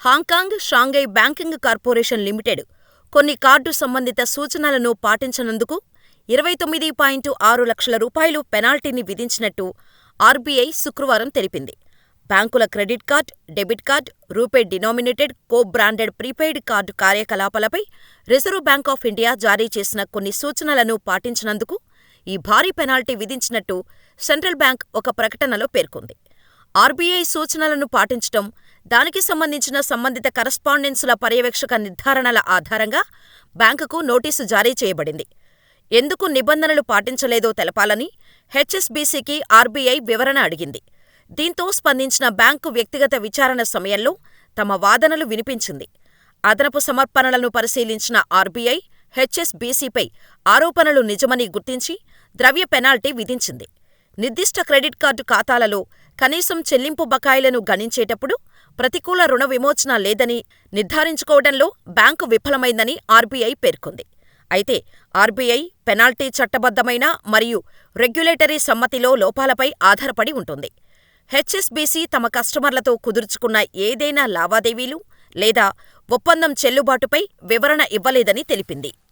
Hong Kong, Shanghai banking corporation limited కొన్ని card సంబంధిత సూచనలను పాటించనందుకు 29.6 లక్షల రూపాయలు పెనాల్టీని విధించినట్టు ఆర్బీఐ శుక్రవారం తెలిపింది. బ్యాంకుల credit card, debit card, RuPay denominated co branded prepaid card కార్యకలాపాలపై రిజర్వ్ బ్యాంక్ ఆఫ్ ఇండియా జారీ చేసిన కొన్ని సూచనలను పాటించనందుకు ఈ భారీ పెనాల్టీ విధించినట్టు సెంట్రల్ బ్యాంక్ ఒక ప్రకటనలో పేర్కొంది. ఆర్బీఐ సూచనలను పాటించటం, దానికి సంబంధించిన సంబంధిత కరస్పాండెన్సుల పర్యవేక్షక నిర్ధారణల ఆధారంగా బ్యాంకుకు నోటీసు జారీ చేయబడింది. ఎందుకు నిబంధనలు పాటించలేదో తెలపాలని హెచ్ఎస్బీసీకి ఆర్బీఐ వివరణ అడిగింది. దీంతో స్పందించిన బ్యాంకు వ్యక్తిగత విచారణ సమయంలో తమ వాదనలు వినిపించింది. అదనపు సమర్పణలను పరిశీలించిన ఆర్బీఐ హెచ్ఎస్బీసీపై ఆరోపణలు నిజమని గుర్తించి ద్రవ్య పెనాల్టీ విధించింది. నిర్దిష్ట క్రెడిట్ కార్డు ఖాతాలలో కనీసం చెల్లింపు బకాయిలను గణించేటప్పుడు ప్రతికూల రుణ విమోచన లేదని నిర్ధారించుకోవడంలో బ్యాంకు విఫలమైందని ఆర్బీఐ పేర్కొంది. అయితే ఆర్బీఐ పెనాల్టీ చట్టబద్ధమైన మరియు రెగ్యులేటరీ సమ్మతిలో లోపాలపై ఆధారపడి ఉంటుంది. హెచ్ఎస్బీసీ తమ కస్టమర్లతో కుదుర్చుకున్న ఏదైనా లావాదేవీలు లేదా ఒప్పందం చెల్లుబాటుపై వివరణ ఇవ్వలేదని తెలిపింది.